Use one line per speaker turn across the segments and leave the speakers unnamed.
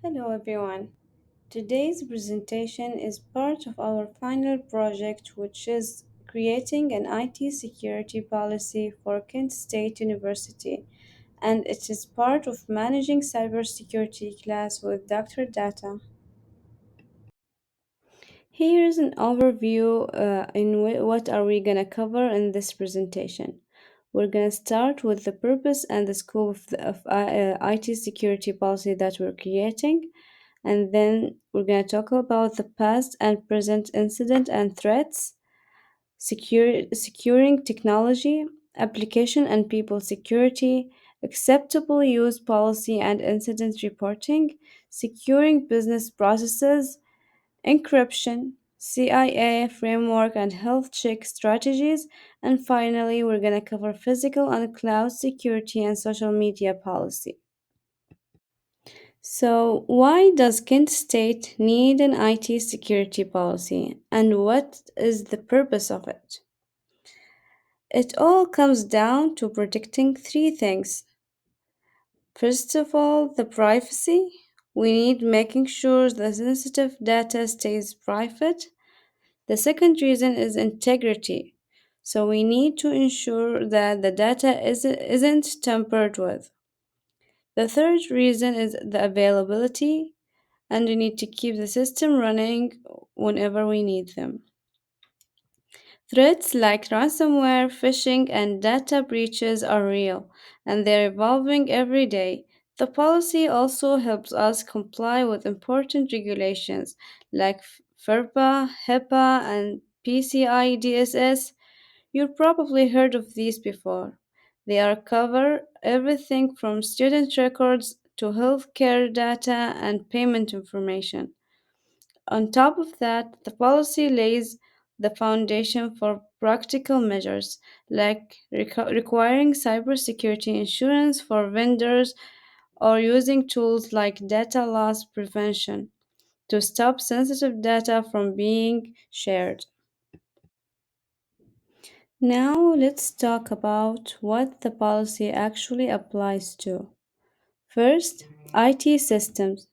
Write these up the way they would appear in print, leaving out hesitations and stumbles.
Hello everyone. Today's presentation is part of our final project, which is creating an IT security policy for Kent State University, and it is part of managing cybersecurity class with Dr. Datta. Here's an overview what are we gonna cover in this presentation. We're gonna start with the purpose and the scope of IT security policy that we're creating, and then we're gonna talk about the past and present incident and threats, securing technology, application and people security, acceptable use policy and incident reporting, securing business processes, encryption, CIA framework and health check strategies, and finally, we're going to cover physical and cloud security and social media policy. So, why does Kent State need an IT security policy, and what is the purpose of it? It all comes down to protecting three things. First of all, the privacy. We need making sure the sensitive data stays private. The second reason is integrity. So we need to ensure that the data isn't tampered with. The third reason is the availability, and we need to keep the system running whenever we need them. Threats like ransomware, phishing, and data breaches are real, and they're evolving every day. The policy also helps us comply with important regulations like FERPA, HIPAA, and PCI DSS. You've probably heard of these before. They are cover everything from student records to healthcare data and payment information. On top of that, the policy lays the foundation for practical measures like requiring cybersecurity insurance for vendors or using tools like data loss prevention to stop sensitive data from being shared. Now, let's talk about what the policy actually applies to. First, IT systems.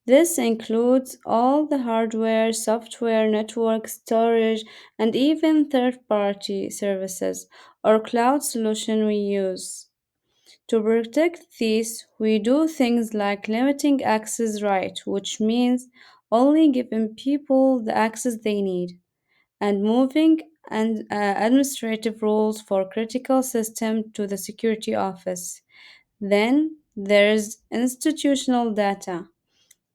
This includes all the hardware, software, network, storage, and even third party services or cloud solution we use. To protect these, we do things like limiting access right, which means only giving people the access they need, and moving administrative rules for critical system to the security office. Then there's institutional data.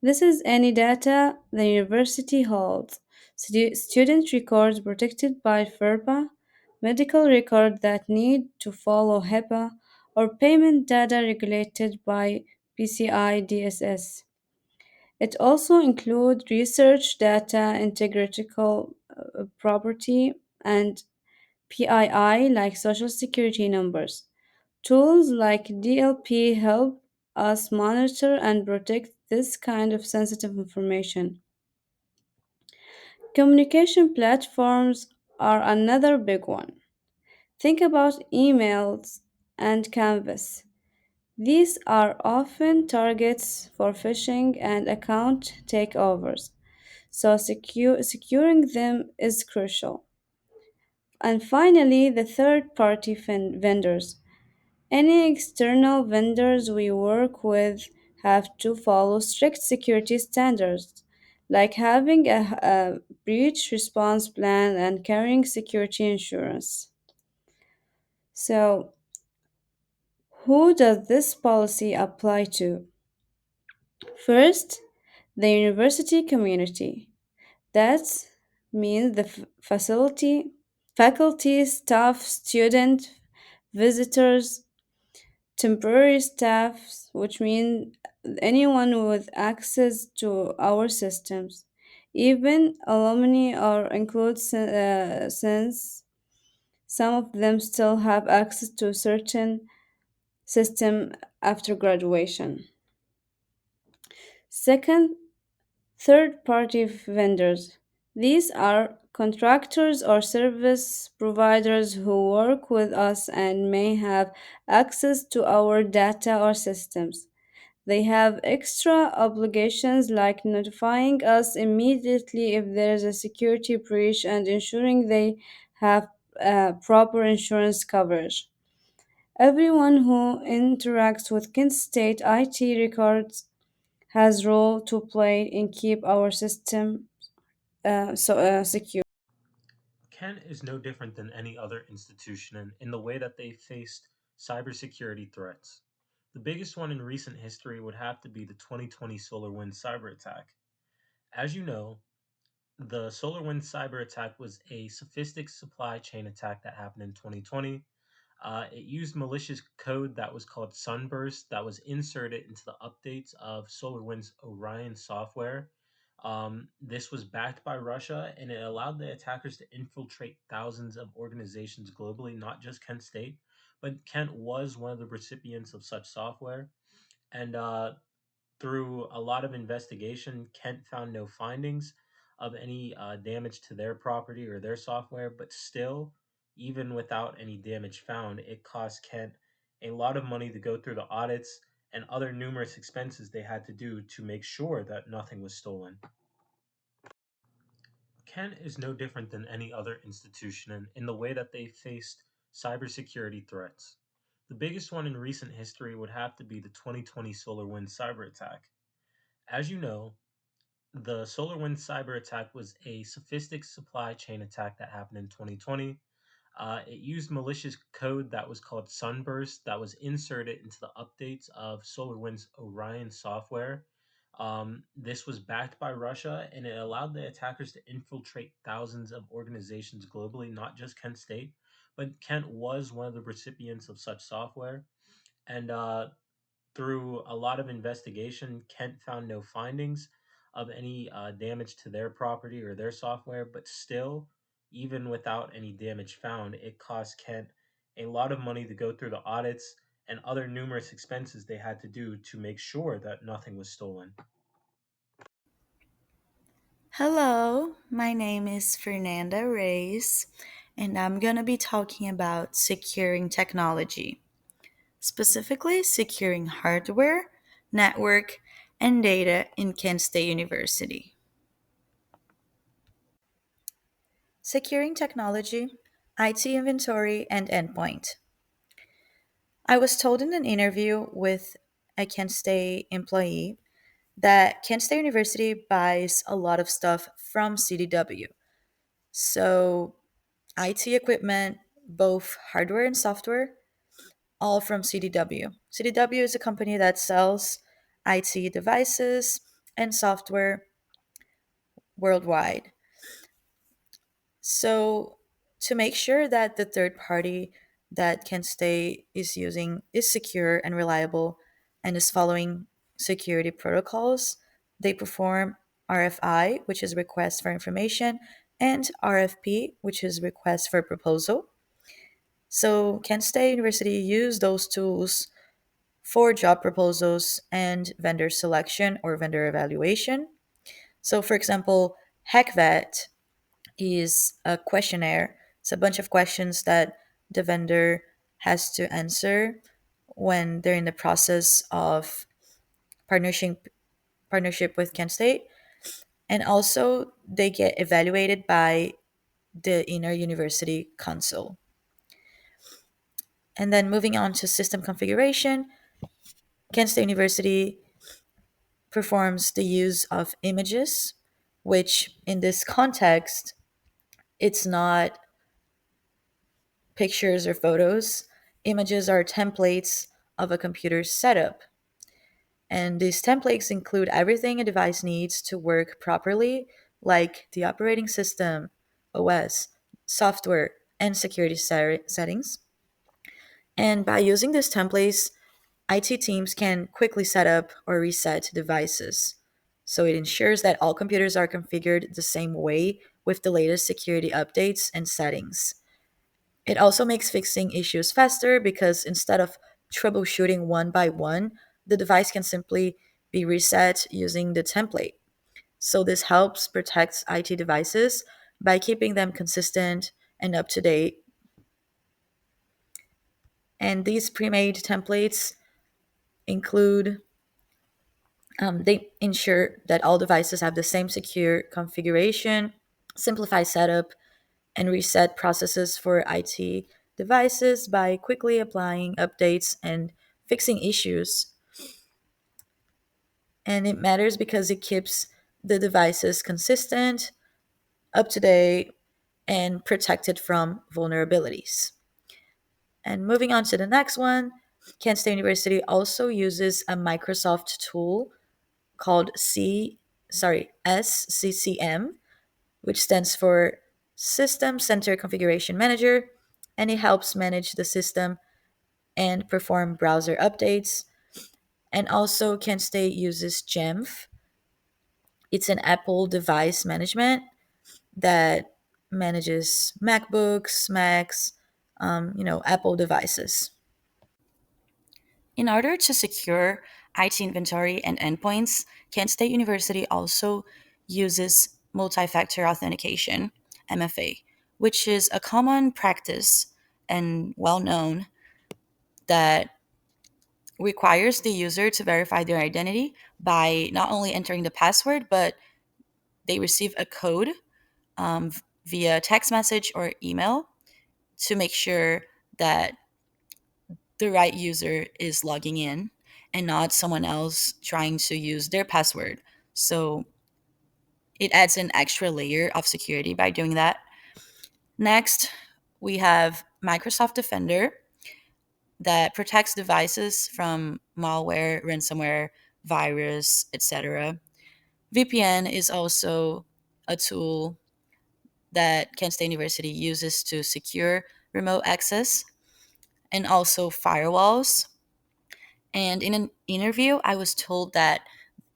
This is any data the university holds. Student records protected by FERPA, medical records that need to follow HIPAA, or payment data regulated by PCI DSS. It also includes research data, intellectual property, and PII like social security numbers. Tools like DLP help us monitor and protect this kind of sensitive information. Communication platforms are another big one. Think about emails and Canvas. These are often targets for phishing and account takeovers, so securing them is crucial. And finally, the third party vendors. Any external vendors we work with have to follow strict security standards, like having a breach response plan and carrying security insurance. So, who does this policy apply to? First, the university community. That means the faculty, staff, student, visitors, temporary staff, which means anyone with access to our systems. Even alumni are included since some of them still have access to certain system after graduation. Second, third party vendors. These are contractors or service providers who work with us and may have access to our data or systems. They have extra obligations like notifying us immediately if there is a security breach and ensuring they have proper insurance coverage. Everyone who interacts with Kent State IT records has role to play in keep our system secure.
Kent is no different than any other institution in the way that they faced cybersecurity threats. The biggest one in recent history would have to be the 2020 SolarWinds cyber attack. As you know, the SolarWinds cyber attack was a sophisticated supply chain attack that happened in 2020. It used malicious code that was called Sunburst that was inserted into the updates of SolarWinds Orion software. This was backed by Russia, and it allowed the attackers to infiltrate thousands of organizations globally, not just Kent State, but Kent was one of the recipients of such software. And through a lot of investigation, Kent found no findings of any damage to their property or their software, but still, even without any damage found, it cost Kent a lot of money to go through the audits and other numerous expenses they had to do to make sure that nothing was stolen. Kent is no different than any other institution in the way that they faced cybersecurity threats. The biggest one in recent history would have to be the 2020 SolarWinds cyber attack. As you know, the SolarWinds cyber attack was a sophisticated supply chain attack that happened in 2020. It used malicious code that was called Sunburst that was inserted into the updates of SolarWinds Orion software. This was backed by Russia, and it allowed the attackers to infiltrate thousands of organizations globally, not just Kent State, but Kent was one of the recipients of such software. And through a lot of investigation, Kent found no findings of any damage to their property or their software, but still, even without any damage found, it cost Kent a lot of money to go through the audits and other numerous expenses they had to do to make sure that nothing was stolen.
Hello, my name is Fernanda Reyes, and I'm going to be talking about securing technology, specifically securing hardware, network, and data in Kent State University. Securing technology, IT inventory, and endpoint. I was told in an interview with a Kent State employee that Kent State University buys a lot of stuff from CDW. So IT equipment, both hardware and software, all from CDW. CDW is a company that sells IT devices and software worldwide. So, to make sure that the third party that Kent State is using is secure and reliable and is following security protocols, they perform RFI, which is request for information, and RFP, which is request for proposal. So Kent State University use those tools for job proposals and vendor selection or vendor evaluation. So for example, HackVet is a questionnaire. It's a bunch of questions that the vendor has to answer when they're in the process of partnership with Kent State. And also they get evaluated by the inner university council. And then moving on to system configuration, Kent State University performs the use of images, which in this context, it's not pictures or photos. Images are templates of a computer setup. And these templates include everything a device needs to work properly, like the operating system, OS, software, and security settings. And by using these templates, IT teams can quickly set up or reset devices. So it ensures that all computers are configured the same way with the latest security updates and settings. It also makes fixing issues faster because instead of troubleshooting one by one, the device can simply be reset using the template. So this helps protect IT devices by keeping them consistent and up to date. And these pre made templates include They ensure that all devices have the same secure configuration, simplify setup, and reset processes for IT devices by quickly applying updates and fixing issues. And it matters because it keeps the devices consistent, up to date, and protected from vulnerabilities. And moving on to the next one, Kent State University also uses a Microsoft tool called SCCM, which stands for System Center Configuration Manager, and it helps manage the system and perform browser updates. And also, Kent State uses GEMF. It's an Apple device management that manages MacBooks, Macs, Apple devices. In order to secure IT inventory and endpoints, Kent State University also uses multi factor authentication, MFA, which is a common practice and well known that requires the user to verify their identity by not only entering the password, but they receive a code via text message or email to make sure that the right user is logging in and not someone else trying to use their password. So it adds an extra layer of security by doing that. Next, we have Microsoft Defender that protects devices from malware, ransomware, virus, etc. VPN is also a tool that Kent State University uses to secure remote access, and also firewalls. And in an interview, I was told that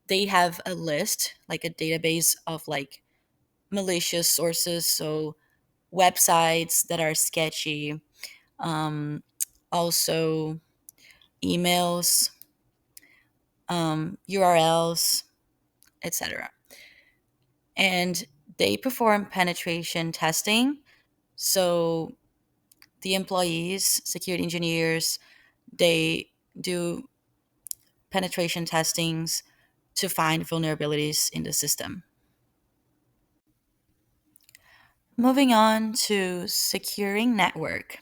they have a list, like a database of like malicious sources, so websites that are sketchy, um, also emails, URLs, etc. And they perform penetration testing. So the employees, security engineers, they do penetration testings to find vulnerabilities in the system. Moving on to securing network.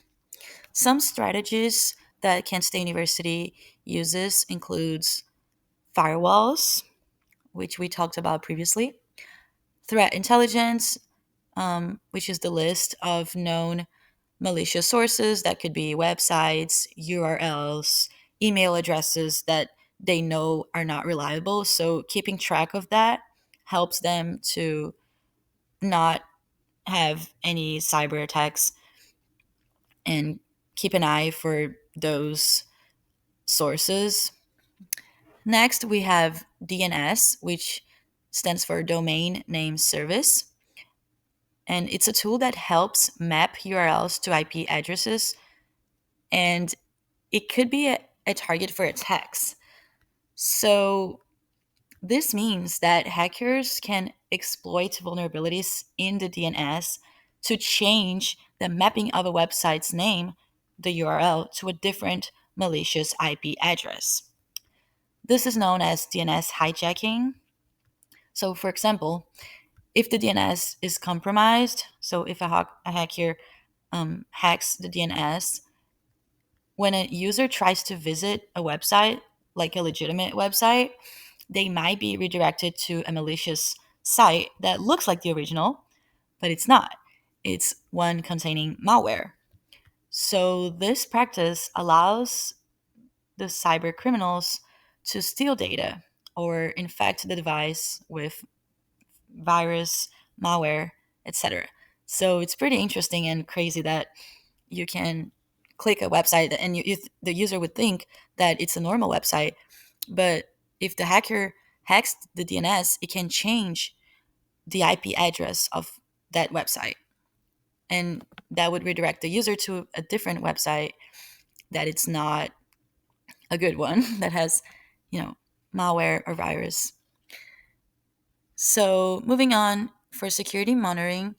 Some strategies that Kent State University uses includes firewalls, which we talked about previously, threat intelligence, which is the list of known malicious sources that could be websites, URLs, email addresses that they know are not reliable. So keeping track of that helps them to not have any cyber attacks and keep an eye for those sources. Next, we have DNS, which stands for Domain Name Service. And it's a tool that helps map URLs to IP addresses, and it could be a target for attacks. So, this means that hackers can exploit vulnerabilities in the DNS to change the mapping of a website's name, the URL, to a different malicious IP address. This is known as DNS hijacking. So, for example, if the DNS is compromised, so if a hacker hacks the DNS, when a user tries to visit a website, like a legitimate website, they might be redirected to a malicious site that looks like the original, but it's not. It's one containing malware. So, this practice allows the cyber criminals to steal data or infect the device with virus, malware, etc. So, it's pretty interesting and crazy that you can click a website and the user would think that it's a normal website, but if the hacker hacks the DNS, it can change the IP address of that website, and that would redirect the user to a different website that it's not a good one that has, you know, malware or virus. So moving on, for security monitoring,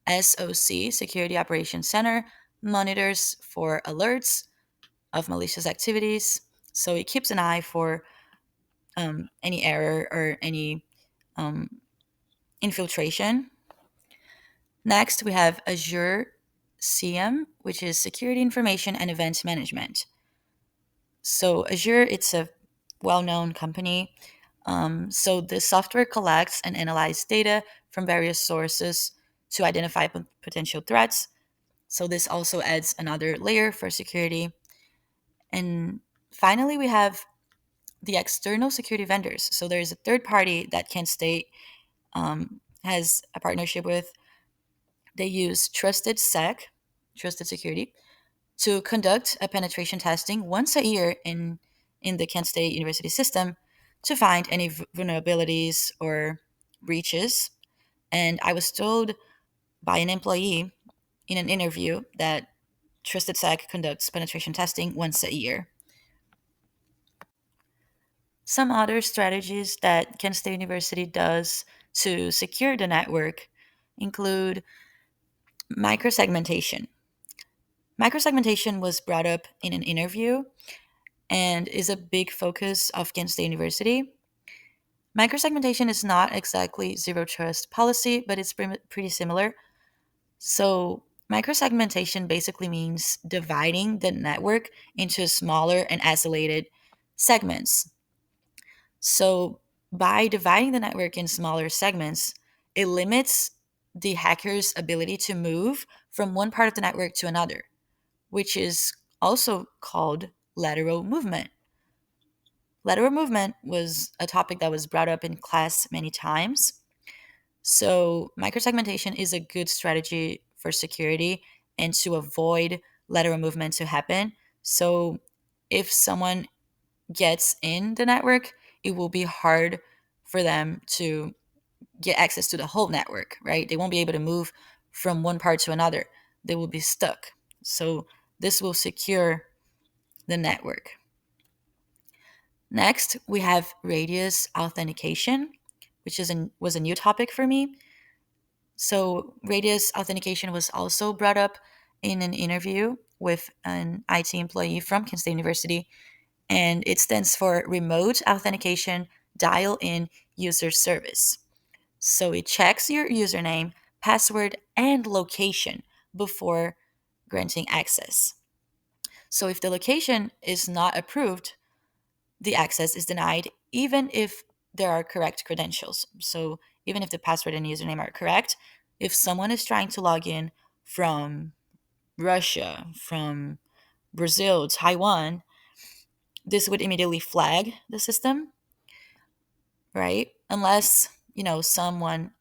SOC, Security Operations Center, monitors for alerts of malicious activities. So it keeps an eye for any error or any infiltration. Next, we have Azure CM, which is Security Information and Event Management. So Azure, it's a well-known company. So the software collects and analyzes data from various sources to identify potential threats. So this also adds another layer for security. And finally, we have the external security vendors. So there's a third party that Kent State has a partnership with. They use Trusted Security, to conduct a penetration testing once a year in the Kent State University system to find any vulnerabilities or breaches. And I was told by an employee in an interview that Trusted Sec conducts penetration testing once a year. Some other strategies that Kent State University does to secure the network include microsegmentation. Microsegmentation was brought up in an interview and is a big focus of Kent State University. Microsegmentation is not exactly zero trust policy, but it's pretty similar. So, microsegmentation basically means dividing the network into smaller and isolated segments. So, by dividing the network in smaller segments, it limits the hacker's ability to move from one part of the network to another, which is also called lateral movement. Lateral movement was a topic that was brought up in class many times. So, microsegmentation is a good strategy for security and to avoid lateral movement to happen. So, if someone gets in the network, it will be hard for them to get access to the whole network, right? They won't be able to move from one part to another, they will be stuck. So, this will secure the network. Next, we have radius authentication, which was a new topic for me. So, radius authentication was also brought up in an interview with an IT employee from Kent State University, and it stands for Remote Authentication Dial In User Service. So, it checks your username, password, and location before granting access. So, if the location is not approved, the access is denied, even if there are correct credentials. So, even if the password and username are correct, if someone is trying to log in from Russia, from Brazil, Taiwan, this would immediately flag the system, right? Unless, someone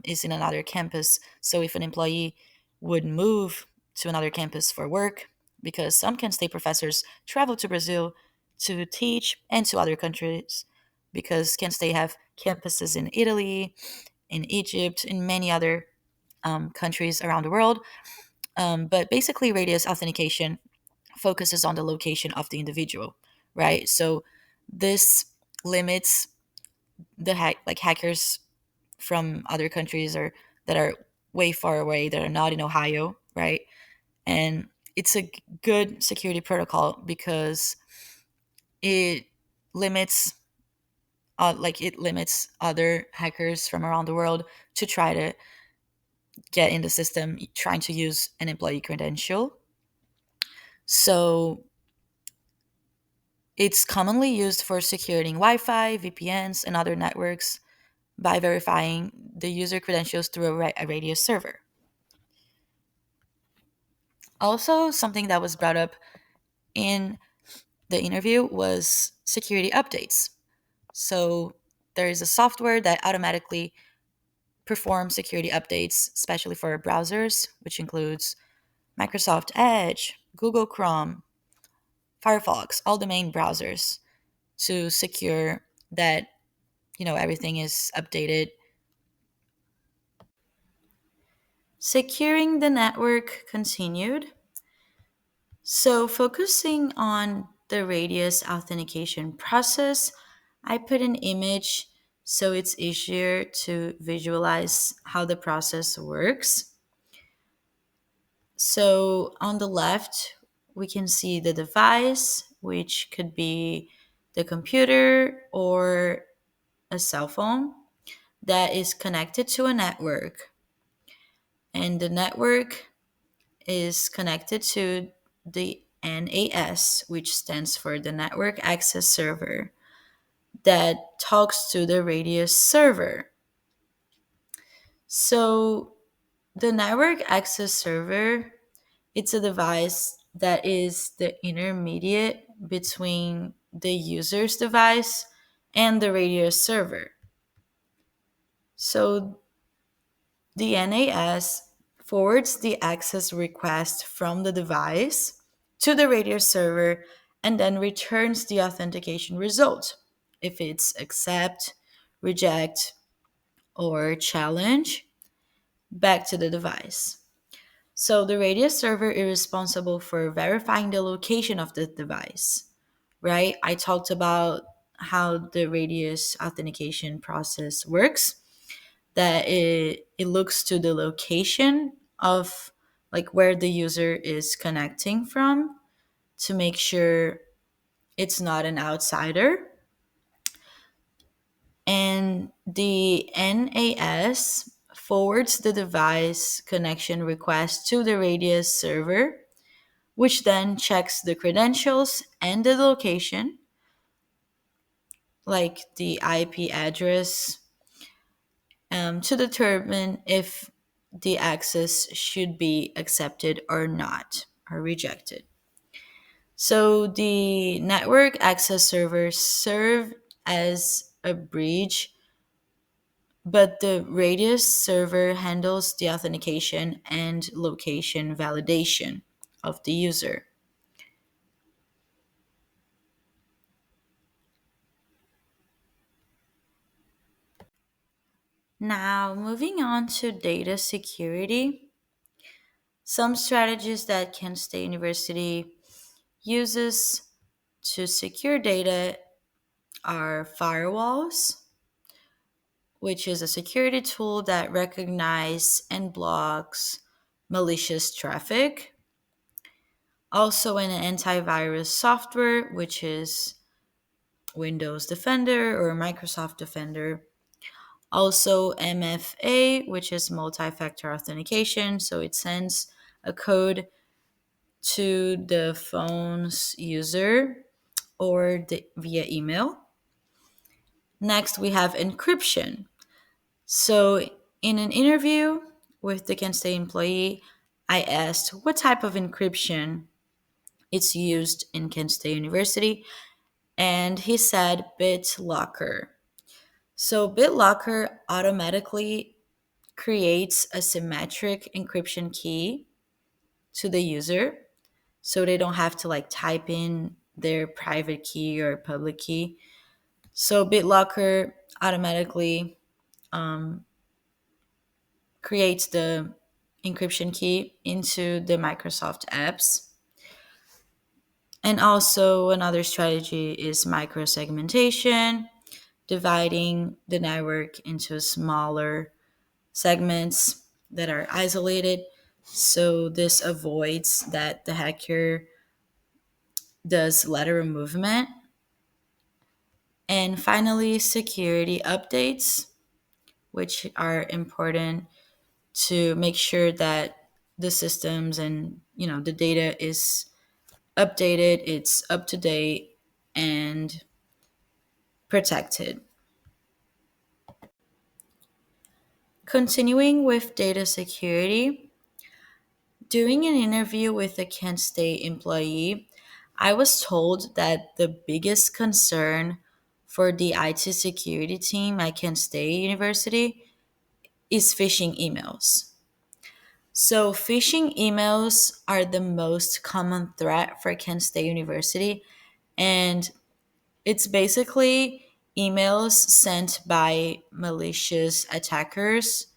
is in another campus. So, if an employee would move to another campus for work, because some Kent State professors travel to Brazil to teach and to other countries, because Kent State have campuses in Italy, in Egypt, in many other countries around the world. But basically, radius authentication focuses on the location of the individual, right? So this limits the hackers from other countries or that are way far away, that are not in Ohio, right? And it's a good security protocol because it limits it limits other hackers from around the world to try to get in the system trying to use an employee credential. So it's commonly used for securing Wi-Fi, VPNs, and other networks by verifying the user credentials through a radius server. Also, something that was brought up in the interview was security updates. So there is a software that automatically performs security updates, especially for browsers, which includes Microsoft Edge, Google Chrome, Firefox, all the main browsers, to secure that everything is updated. Securing the network continued. So, focusing on the radius authentication process, I put an image so it's easier to visualize how the process works. So, on the left, we can see the device, which could be the computer or a cell phone that is connected to a network. And the network is connected to the NAS, which stands for the Network Access Server, that talks to the radius server. So the Network Access Server, it's a device that is the intermediate between the user's device and the radius server. So the NAS forwards the access request from the device to the radio server and then returns the authentication result. If it's accept, reject, or challenge, back to the device. So the radio server is responsible for verifying the location of the device, right? I talked about how the radius authentication process works, that it looks to the location of like where the user is connecting from to make sure it's not an outsider. And the NAS forwards the device connection request to the radius server, which then checks the credentials and the location, like the IP address, to determine if the access should be accepted or not, or rejected. So the network access servers serve as a bridge, but the radius server handles the authentication and location validation of the user. Now, moving on to data security, some strategies that Kent State University uses to secure data are firewalls, which is a security tool that recognizes and blocks malicious traffic. Also, an antivirus software, which is Windows Defender or Microsoft Defender. Also, MFA, which is multi factor authentication. So it sends a code to the phone's user or via email. Next, we have encryption. So, in an interview with the Kent State employee, I asked what type of encryption is used in Kent State University, and he said BitLocker. So, BitLocker automatically creates a symmetric encryption key to the user, so they don't have to like type in their private key or public key. So, BitLocker automatically um, creates the encryption key into the Microsoft apps. And also, another strategy is microsegmentation, dividing the network into smaller segments that are isolated. So, this avoids that the hacker does lateral movement. And finally, security updates, which are important to make sure that the systems and the data is updated, it's up to date and protected. Continuing with data security, during an interview with a Kent State employee, I was told that the biggest concern for the IT security team at Kent State University is phishing emails. So, phishing emails are the most common threat for Kent State University, and it's basically emails sent by malicious attackers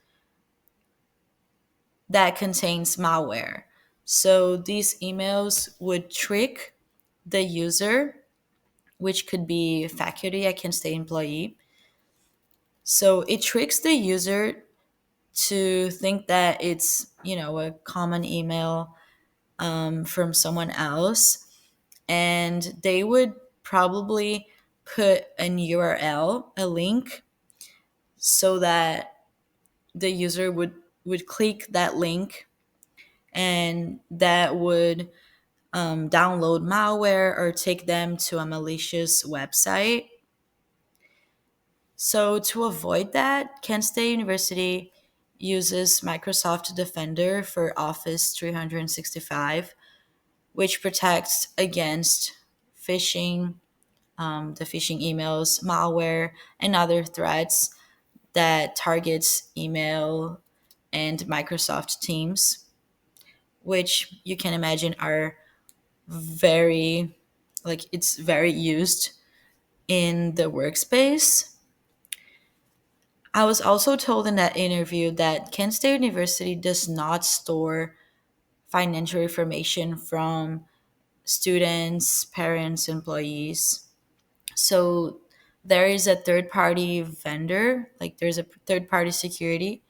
that contains malware. So, these emails would trick the user, which could be faculty at Kent State employee. So, it tricks the user to think that it's, a common email from someone else, and they would probably put an URL, a link, so that the user would click that link, and that would download malware or take them to a malicious website. So, to avoid that, Kent State University uses Microsoft Defender for Office 365, which protects against phishing, the phishing emails, malware, and other threats that targets email and Microsoft Teams, which you can imagine are very, like, it's very used in the workspace. I was also told in that interview that Kent State University does not store financial information from students, parents, employees. So there is a third party vendor, like there's a third party security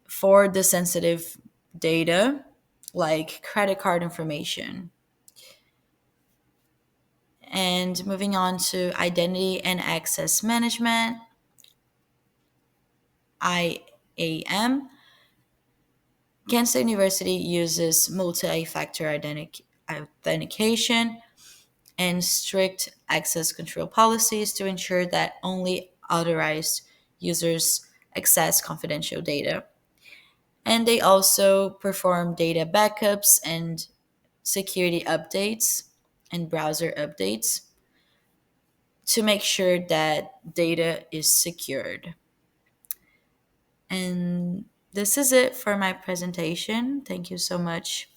for the sensitive data, like credit card information. And moving on to identity and access management, IAM, Kansas University uses multi-factor authentication and strict access control policies to ensure that only authorized users access confidential data. And they also perform data backups and security updates and browser updates to make sure that data is secured. And this is it for my presentation. Thank you so much.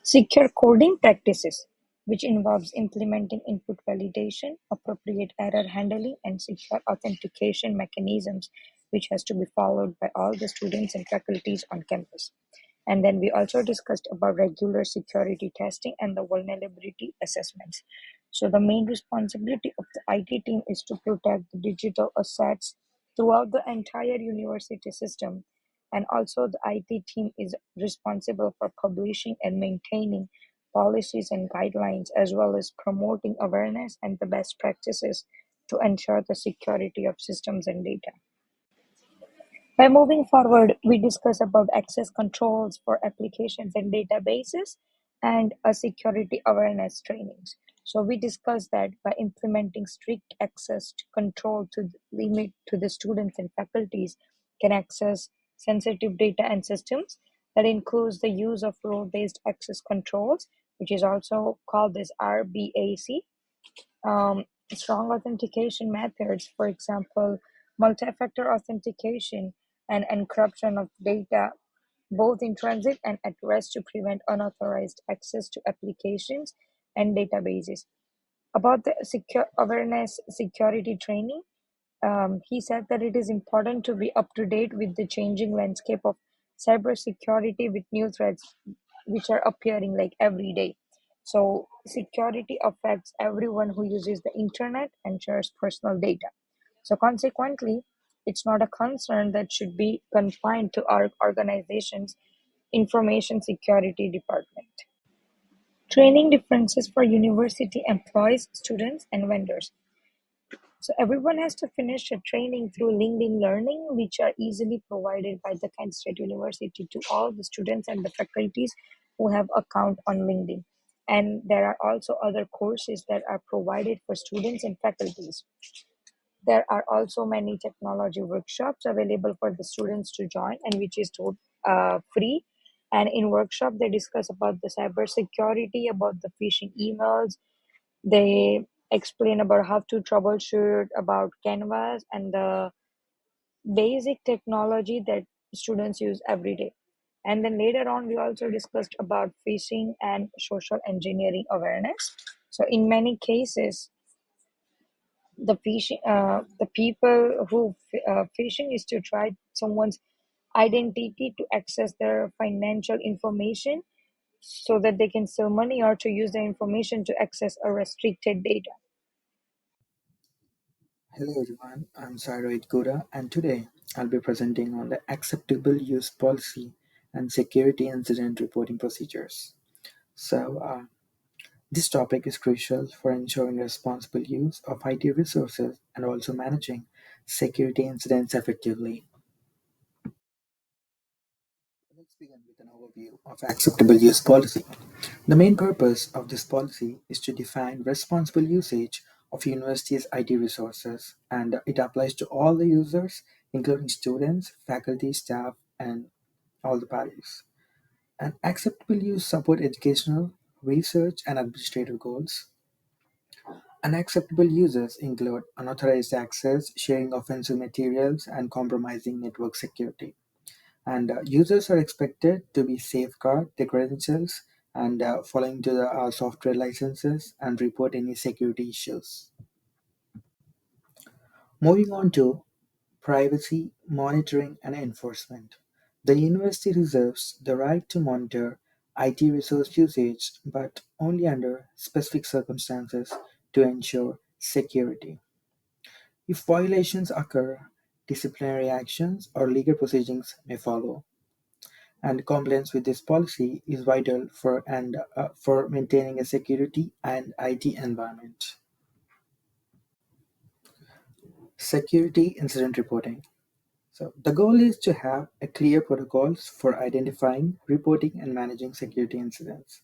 Secure coding practices, which involves implementing input validation, appropriate error handling, and secure authentication mechanisms, which has to be followed by all the students and faculties on campus. And then we also discussed about regular security testing and the vulnerability assessments. So the main responsibility of the IT team is to protect the digital assets throughout the entire university system. And also the IT team is responsible for publishing and maintaining policies and guidelines, as well as promoting awareness and the best practices to ensure the security of systems and data. By moving forward, we discuss about access controls for applications and databases and a security awareness trainings. So we discussed that by implementing strict access to control to limit to the students and faculties can access sensitive data and systems. That includes the use of role-based access controls, which is also called as RBAC. um, Strong authentication methods, for example, multi-factor authentication and encryption of data, both in transit and at rest, to prevent unauthorized access to applications and databases. About the secure awareness security training, he said that it is important to be up to date with the changing landscape of cybersecurity with new threats which are appearing like every day. So, security affects everyone who uses the internet and shares personal data. So, consequently, it's not a concern that should be confined to our organization's information security department. Training differences for university employees, students, and vendors. So everyone has to finish a training through LinkedIn Learning, which are easily provided by the Kent State University to all the students and the faculties who have account on LinkedIn. And there are also other courses that are provided for students and faculties. There are also many technology workshops available for the students to join, and which is free. And in workshop, they discuss about the cybersecurity, about the phishing emails, they explain about how to troubleshoot about Canvas and the basic technology that students use every day. And then later on, we also discussed about phishing and social engineering awareness. So in many cases, the people who phishing is to try someone's identity to access their financial information so that they can steal money or to use the information to access a restricted data.
Hello everyone, I'm Sarohit Gura and today I'll be presenting on the acceptable use policy and security incident reporting procedures. So This topic is crucial for ensuring responsible use of IT resources and also managing security incidents effectively. Let's begin with an overview of acceptable use policy. The main purpose of this policy is to define responsible usage of university's IT resources, and it applies to all the users, including students, faculty, staff, and all the parties. And acceptable use support educational, research, and administrative goals. Unacceptable uses include unauthorized access, sharing offensive materials, and compromising network security. And users are expected to be safeguard their credentials and following to the software licenses and report any security issues. Moving on to privacy, monitoring, and enforcement. The university reserves the right to monitor IT resource usage, but only under specific circumstances to ensure security. If violations occur, disciplinary actions or legal proceedings may follow, and compliance with this policy is vital for maintaining a security and IT environment. Security incident reporting. So the goal is to have a clear protocols for identifying, reporting, and managing security incidents.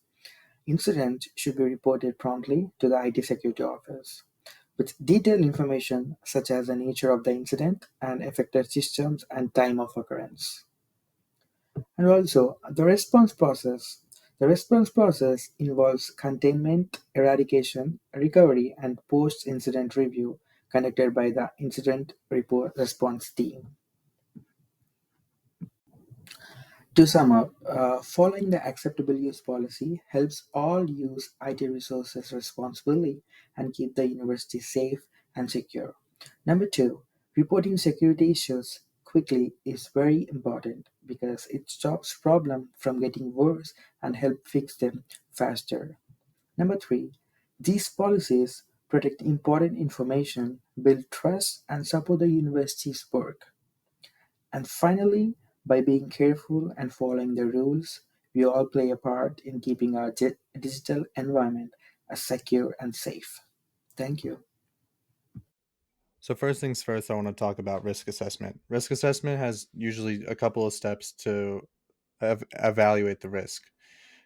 Incidents should be reported promptly to the IT security office with detailed information such as the nature of the incident and affected systems and time of occurrence. And also the response process. The response process involves containment, eradication, recovery, and post-incident review conducted by the incident report response team. To sum up, following the acceptable use policy helps all use IT resources responsibly and keep the university safe and secure. Number two, reporting security issues quickly is very important because it stops problem from getting worse and help fix them faster. Number three, these policies protect important information, build trust, and support the university's work. And finally, by being careful and following the rules, we all play a part in keeping our digital environment as secure and safe. Thank you.
So first things first, I want to talk about risk assessment. Risk assessment has usually a couple of steps to evaluate the risk,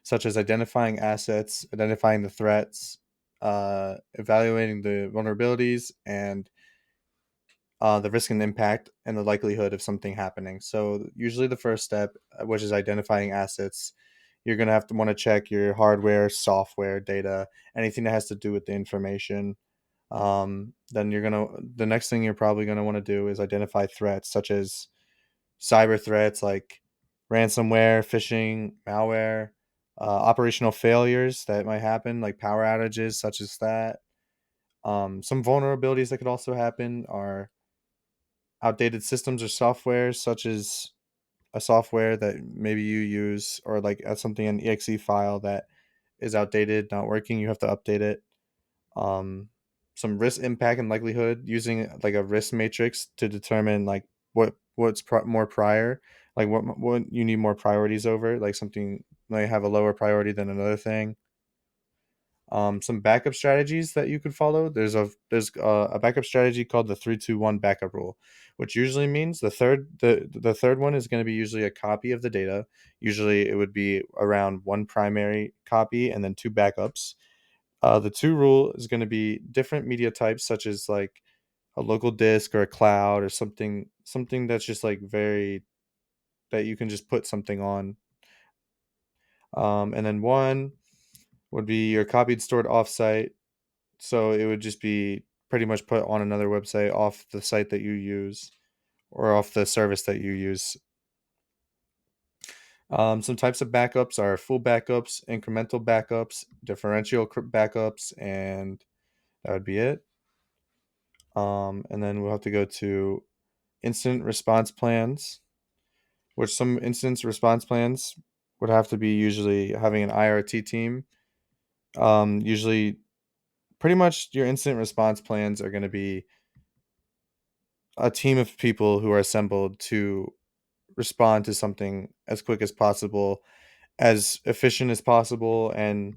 such as identifying assets, identifying the threats, evaluating the vulnerabilities, and the risk and impact and the likelihood of something happening. So usually the first step, which is identifying assets, you're gonna have to want to check your hardware, software, data, anything that has to do with the information. Then the next thing you're probably gonna want to do is identify threats such as cyber threats like ransomware, phishing, malware, operational failures that might happen, like power outages, such as that. Some vulnerabilities that could also happen are outdated systems or software, such as a software that maybe you use, or like something an exe file that is outdated, not working. You have to update it. Um, some risk impact and likelihood using like a risk matrix to determine like more prior, like what you need more priorities over, like something might have a lower priority than another thing. Some backup strategies that you could follow. There's a backup strategy called the 3-2-1 backup rule, which usually means the third one is going to be usually a copy of the data. Usually it would be around one primary copy and then two backups. The two rule is going to be different media types, such as like a local disk or a cloud or something that's just like very that you can just put something on. And then one would be your copied stored offsite. So it would just be pretty much put on another website off the site that you use or off the service that you use. Some types of backups are full backups, incremental backups, differential backups, and that would be it. And then we'll have to go to incident response plans, which some incident response plans would have to be usually having an IRT team. Usually, pretty much your incident response plans are going to be a team of people who are assembled to respond to something as quick as possible, as efficient as possible, and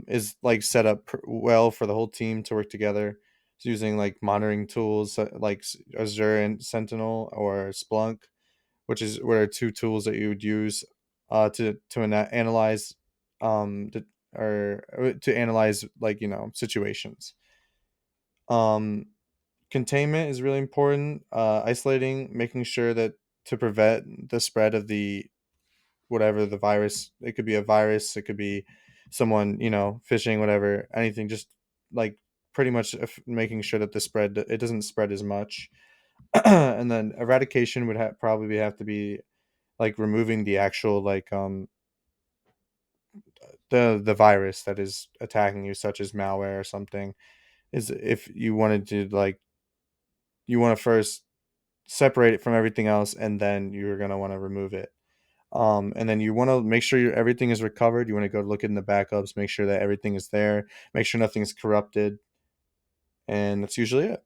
is like set up well for the whole team to work together. It's using like monitoring tools like Azure and Sentinel or Splunk, which is what are two tools that you would use to analyze to analyze like situations. Um, Containment is really important. Isolating, making sure that to prevent the spread of the whatever the virus. It could be a virus. It could be someone phishing, whatever, anything. Just like pretty much making sure that the spread it doesn't spread as much. And then eradication would probably have to be like removing the actual like the virus that is attacking you, such as malware or something. Is if you wanted to like you want to first separate it from everything else, and then you're gonna want to remove it. And then you want to make sure everything is recovered. You want to go look in the backups, make sure that everything is there, make sure nothing's corrupted, and that's usually it.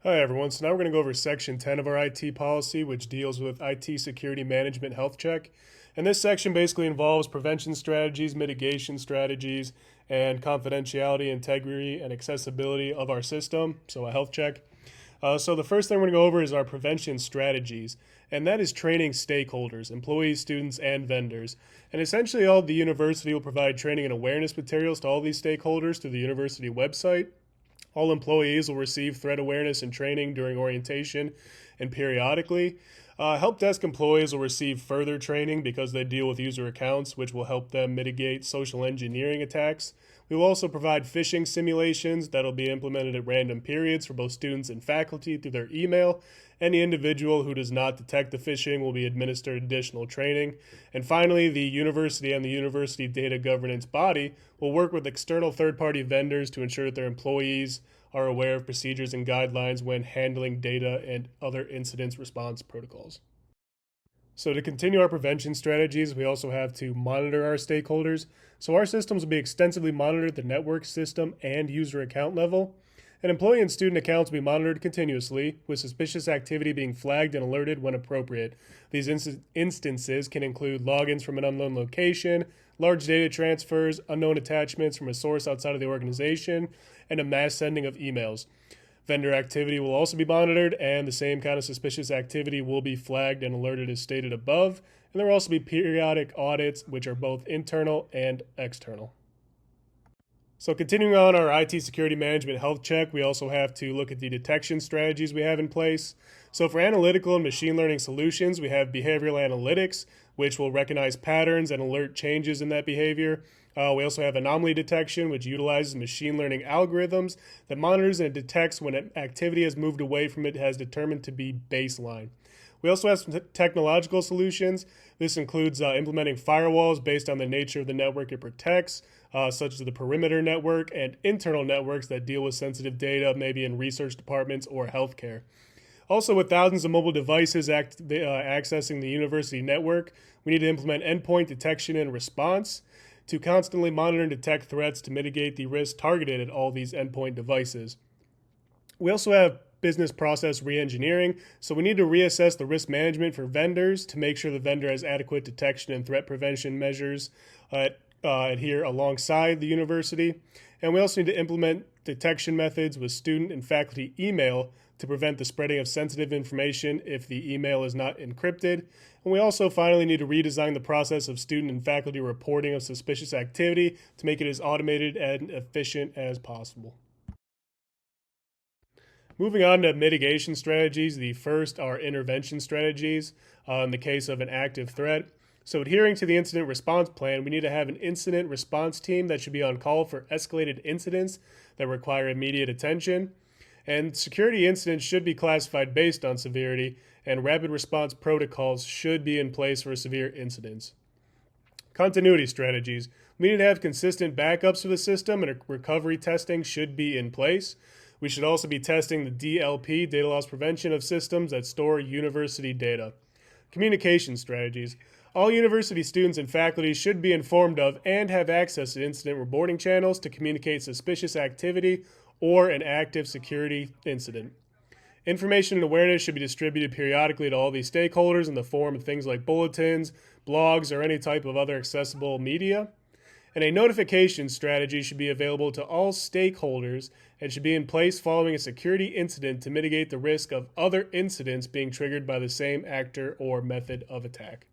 Hi, everyone. So now we're going to go over Section 10 of our IT policy, which deals with IT security management health check. And this section basically involves prevention strategies, mitigation strategies, and confidentiality, integrity, and accessibility of our system. So a health check. So the first thing we're going to go over is our prevention strategies, and that is training stakeholders, employees, students, and vendors. And essentially, all the university will provide training and awareness materials to all these stakeholders through the university website. All employees will receive threat awareness and training during orientation and periodically. Help desk employees will receive further training because they deal with user accounts, which will help them mitigate social engineering attacks. We will also provide phishing simulations that will be implemented at random periods for both students and faculty through their email. Any individual who does not detect the phishing will be administered additional training. And finally, the university and the university data governance body will work with external third-party vendors to ensure that their employees are aware of procedures and guidelines when handling data and other incident response protocols. So, to continue our prevention strategies, we also have to monitor our stakeholders. So, our systems will be extensively monitored at the network, system, and user account level. And employee and student accounts will be monitored continuously, with suspicious activity being flagged and alerted when appropriate. These instances can include logins from an unknown location, large data transfers, unknown attachments from a source outside of the organization, and a mass sending of emails. Vendor activity will also be monitored, and the same kind of suspicious activity will be flagged and alerted as stated above. And there will also be periodic audits, which are both internal and external. So continuing on our IT security management health check, we also have to look at the detection strategies we have in place. So for analytical and machine learning solutions, we have behavioral analytics, which will recognize patterns and alert changes in that behavior. We also have anomaly detection, which utilizes machine learning algorithms that monitors and detects when an activity has moved away from it has determined to be baseline. We also have some technological solutions. This includes implementing firewalls based on the nature of the network it protects, such as the perimeter network, and internal networks that deal with sensitive data, maybe in research departments or healthcare. Also, with thousands of mobile devices accessing the university network, we need to implement endpoint detection and response to constantly monitor and detect threats to mitigate the risk targeted at all these endpoint devices. We also have business process reengineering, so we need to reassess the risk management for vendors to make sure the vendor has adequate detection and threat prevention measures adhere alongside the university. And we also need to implement detection methods with student and faculty email to prevent the spreading of sensitive information if the email is not encrypted. And we also finally need to redesign the process of student and faculty reporting of suspicious activity to make it as automated and efficient as possible. Moving on to mitigation strategies, the first are intervention strategies in the case of an active threat. So, adhering to the incident response plan, we need to have an incident response team that should be on call for escalated incidents that require immediate attention. And security incidents should be classified based on severity, and rapid response protocols should be in place for severe incidents. Continuity strategies. We need to have consistent backups for the system, and recovery testing should be in place. We should also be testing the DLP, data loss prevention of systems that store university data. Communication strategies. All university students and faculty should be informed of and have access to incident reporting channels to communicate suspicious activity or an active security incident. Information and awareness should be distributed periodically to all these stakeholders in the form of things like bulletins, blogs, or any type of other accessible media. And a notification strategy should be available to all stakeholders and should be in place following a security incident to mitigate the risk of other incidents being triggered by the same actor or method of attack.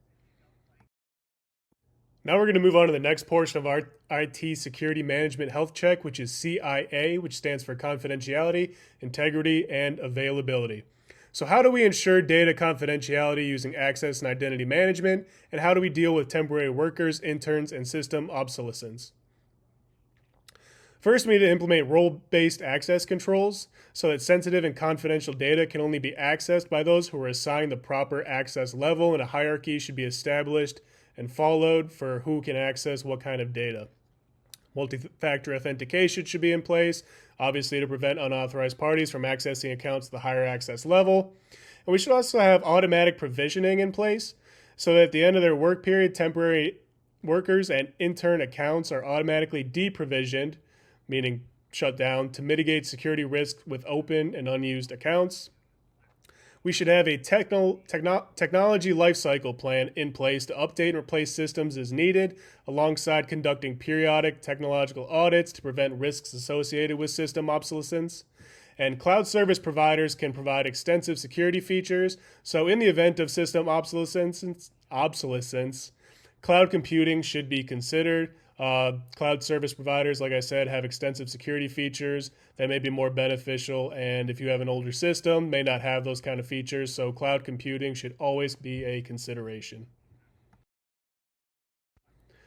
Now we're going to move on to the next portion of our IT Security Management Health Check, which is CIA, which stands for Confidentiality, Integrity, and Availability. So how do we ensure data confidentiality using access and identity management, and how do we deal with temporary workers, interns, and system obsolescence? First, we need to implement role-based access controls so that sensitive and confidential data can only be accessed by those who are assigned the proper access level, and a hierarchy should be established and followed for who can access what kind of data. Multi-factor authentication should be in place, obviously to prevent unauthorized parties from accessing accounts at the higher access level. And we should also have automatic provisioning in place so that at the end of their work period, temporary workers and intern accounts are automatically deprovisioned, meaning shut down, to mitigate security risks with open and unused accounts. We should have a technology lifecycle plan in place to update and replace systems as needed, alongside conducting periodic technological audits to prevent risks associated with system obsolescence. And cloud service providers can provide extensive security features, so in the event of system obsolescence, cloud computing should be considered. Cloud service providers, like I said, have extensive security features that may be more beneficial, and if you have an older system, may not have those kind of features, so cloud computing should always be a consideration.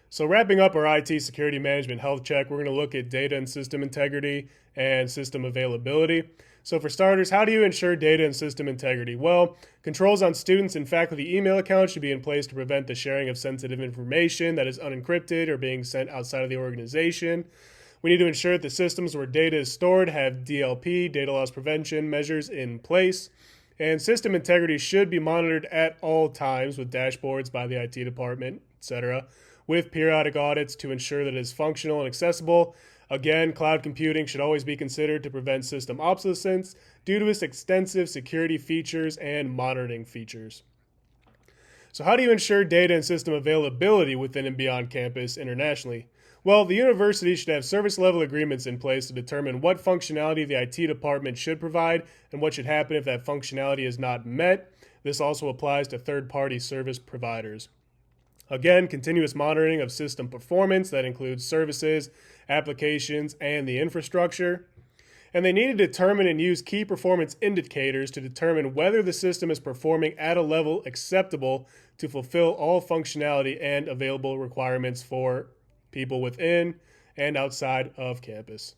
So wrapping up our IT security management health check, we're going to look at data and system integrity and system availability. So for starters, how do you ensure data and system integrity? Well, controls on students and faculty email accounts should be in place to prevent the sharing of sensitive information that is unencrypted or being sent outside of the organization. We need to ensure that the systems where data is stored have DLP, data loss prevention measures in place. And system integrity should be monitored at all times with dashboards by the IT department, etc., with periodic audits to ensure that it is functional and accessible. Again, cloud computing should always be considered to prevent system obsolescence due to its extensive security features and monitoring features. So how do you ensure data and system availability within and beyond campus internationally? Well, the university should have service level agreements in place to determine what functionality the IT department should provide and what should happen if that functionality is not met. This also applies to third-party service providers. Again, continuous monitoring of system performance that includes services, applications, and the infrastructure. And they need to determine and use key performance indicators to determine whether the system is performing at a level acceptable to fulfill all functionality and available requirements for people within and outside of campus.